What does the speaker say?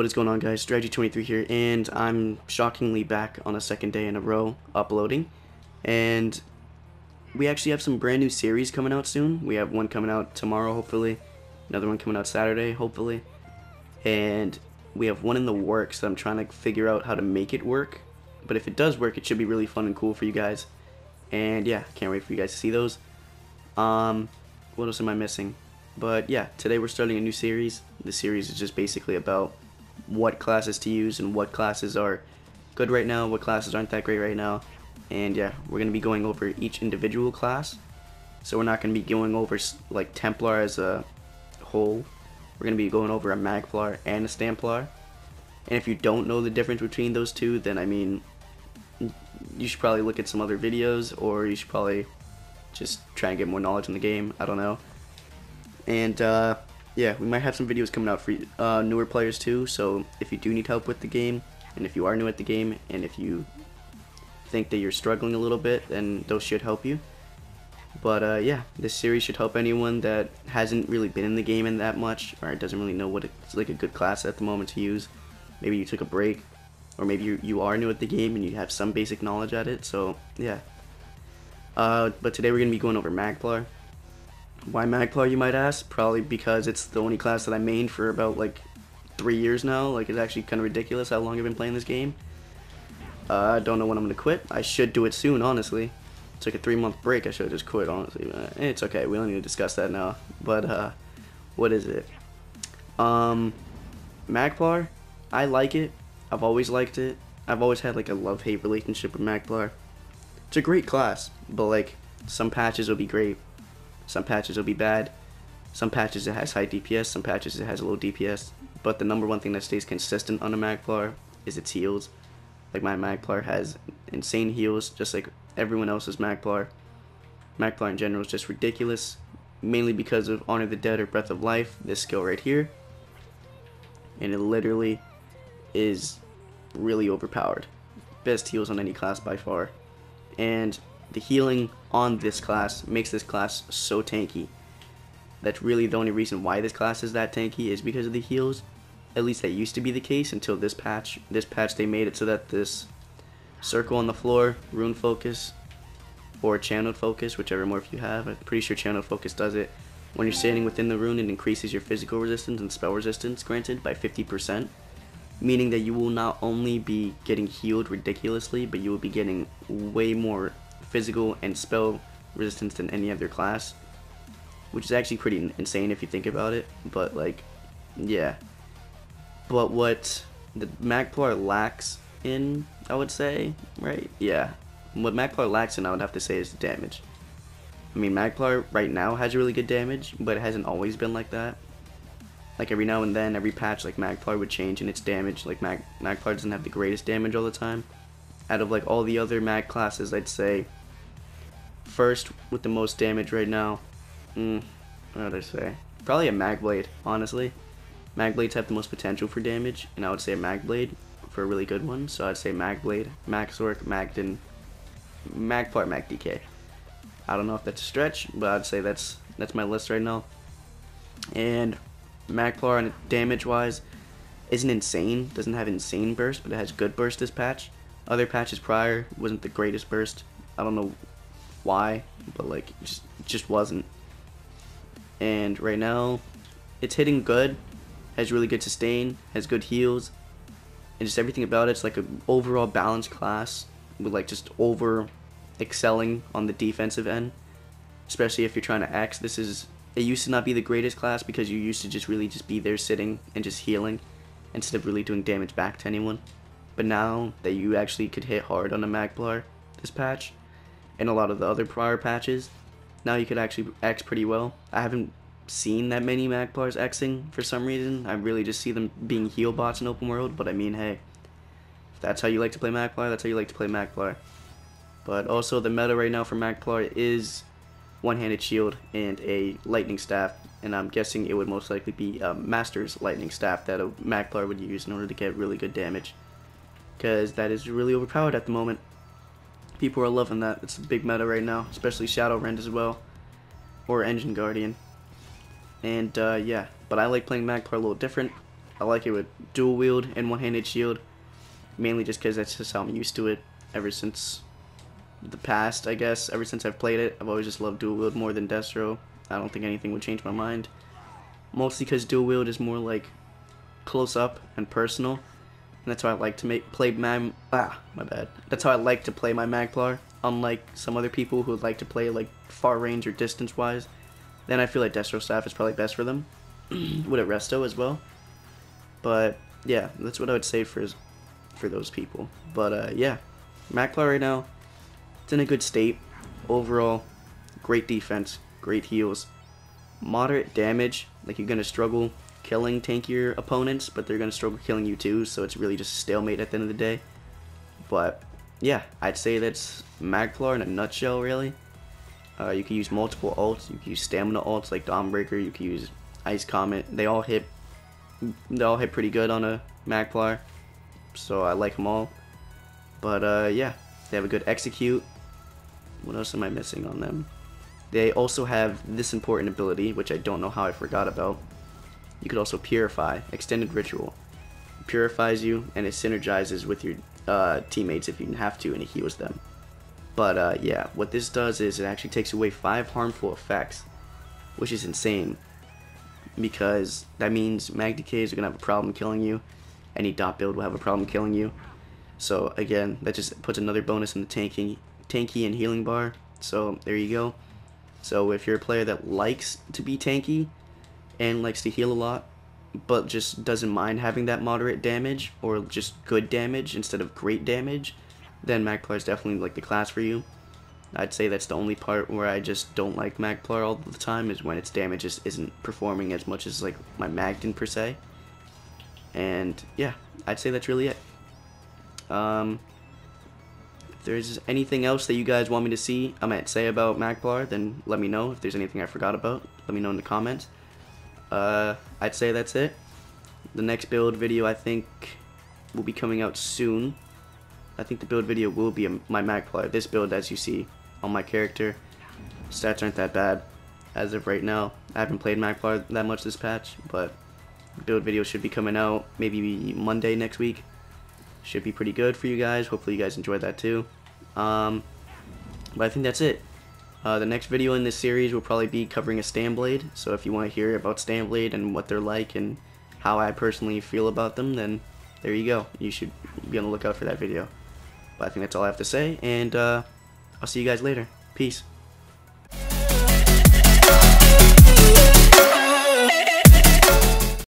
What is going on, guys? Strategy23 here, and I'm shockingly back on a second day in a row uploading. And we actually have some brand new series coming out soon. We have one coming out tomorrow, hopefully. Another one coming out Saturday, hopefully. And we have one in the works that I'm trying to figure out how to make it work. But if it does work, it should be really fun and cool for you guys. And yeah, can't wait for you guys to see those. What else am I missing? But yeah, today we're starting a new series. The series is just basically about what classes to use and what classes are good right now, what classes aren't that great right now. And yeah, we're going to be going over each individual class. So we're not going to be going over like Templar as a whole. We're going to be going over a Magplar and a Stamplar. And if you don't know the difference between those two, then I mean, you should probably look at some other videos, or you should probably just try and get more knowledge in the game. I don't know. And yeah, we might have some videos coming out for newer players too, so if you do need help with the game, and if you are new at the game, and if you think that you're struggling a little bit, then those should help you. But yeah, this series should help anyone that hasn't really been in the game in that much, or doesn't really know what it's like a good class at the moment to use. Maybe you took a break, or maybe you are new at the game and you have some basic knowledge at it, so yeah. But today we're going to be going over Magplar. Why Magplar, you might ask? Probably because it's the only class that I mained for about like 3 years now. Like, it's actually kind of ridiculous how long I've been playing this game. I don't know when I'm going to quit. I should do it soon, honestly. Took a 3-month break. I should have just quit, honestly. It's okay. We don't need to discuss that now. But what is it? Magplar, I like it. I've always liked it. I've always had like a love-hate relationship with Magplar. It's a great class, but like some patches will be great. Some patches will be bad. Some patches it has high DPS, some patches it has low DPS. But the number one thing that stays consistent on a Magplar is its heals. Like, my Magplar has insane heals, just like everyone else's Magplar. Magplar in general is just ridiculous, mainly because of Honor the Dead or Breath of Life, this skill right here. And it literally is really overpowered. Best heals on any class by far. And the healing on this class makes this class so tanky. That's really the only reason why this class is that tanky, is because of the heals. At least that used to be the case until this patch. This patch they made it so that this circle on the floor, rune focus, or channeled focus, whichever morph you have. I'm pretty sure channeled focus does it. When you're standing within the rune, it increases your physical resistance and spell resistance granted by 50%. Meaning that you will not only be getting healed ridiculously, but you will be getting way more physical and spell resistance than any other class, which is actually pretty insane if you think about it. But like, yeah. But what the Magplar lacks in, I would say, right? Yeah. What Magplar lacks in, I would have to say, is damage. I mean, Magplar right now has really good damage, but it hasn't always been like that. Like, every now and then, every patch, like, Magplar would change in its damage. Like, Magplar doesn't have the greatest damage all the time. Out of like all the other mag classes, I'd say first with the most damage right now, what would I say? Probably a Magblade, honestly. Magblades have the most potential for damage, and I would say a Magblade for a really good one. So I'd say Magblade, Maxorc, Magden, Magplar, MagDK. I don't know if that's a stretch, but I'd say that's my list right now. And Magplar, damage-wise, isn't insane. Doesn't have insane burst, but it has good burst this patch. Other patches prior wasn't the greatest burst. I don't know why, but like it just wasn't. And right now, it's hitting good, has really good sustain, has good heals, and just everything about it's like an overall balanced class with like just over excelling on the defensive end. Especially if you're trying to X. It used to not be the greatest class because you used to just really just be there sitting and just healing instead of really doing damage back to anyone. But now that you actually could hit hard on a Magplar this patch, and a lot of the other prior patches, now you could actually X pretty well. I haven't seen that many Magplars Xing for some reason. I really just see them being heal bots in open world, but I mean, hey, if that's how you like to play Magplar, that's how you like to play Magplar. But also the meta right now for Magplar is one-handed shield and a lightning staff, and I'm guessing it would most likely be a Master's lightning staff that a Magplar would use in order to get really good damage. Because that is really overpowered at the moment. People are loving that. It's a big meta right now, especially Shadow Rend as well, or Engine Guardian. And yeah, but I like playing Magplar a little different. I like it with dual wield and one-handed shield, mainly just because that's just how I'm used to it ever since the past, I guess. Ever since I've played it, I've always just loved dual wield more than Destro. I don't think anything would change my mind. Mostly because dual wield is more like close up and personal, and that's how I like to play my bad. That's how I like to play my Magplar. Unlike some other people who would like to play like far range or distance wise, then I feel like Destro staff is probably best for them. With a resto as well. But yeah, that's what I would say for those people. But yeah, Magplar right now, it's in a good state. Overall, great defense, great heals, moderate damage. Like, you're gonna struggle killing tankier opponents, but they're gonna struggle killing you too. So it's really just a stalemate at the end of the day. But yeah, I'd say that's Magplar in a nutshell, really. You can use multiple ults. You can use stamina ults like Dawnbreaker. You can use Ice Comet. They all hit pretty good on a Magplar, so I like them all. But yeah, they have a good execute. What else am I missing on them? They also have this important ability, which I don't know how I forgot about. You could also purify, extended ritual. It purifies you, and it synergizes with your teammates if you have to, and it heals them. But yeah, what this does is it actually takes away 5 harmful effects, which is insane, because that means mag decays are gonna have a problem killing you. Any dot build will have a problem killing you. So again, that just puts another bonus in the tanky and healing bar. So there you go. So if you're a player that likes to be tanky and likes to heal a lot, but just doesn't mind having that moderate damage or just good damage instead of great damage, then Magplar is definitely like the class for you. I'd say that's the only part where I just don't like Magplar all the time, is when its damage just isn't performing as much as like my Magden per se. And yeah, I'd say that's really it. If there's anything else that you guys want me to see, I might say about Magplar, then let me know. If there's anything I forgot about, let me know in the comments. I'd say that's it. The next build video, I think, will be coming out soon. I think the build video will be my Magplar. This build, as you see on my character, stats aren't that bad as of right now. I haven't played Magplar that much this patch, but the build video should be coming out maybe Monday next week. Should be pretty good for you guys. Hopefully you guys enjoyed that too. But I think that's it. The next video in this series will probably be covering a Stanblade, so if you want to hear about Stanblade and what they're like and how I personally feel about them, then there you go. You should be on the lookout for that video. But I think that's all I have to say, and I'll see you guys later. Peace.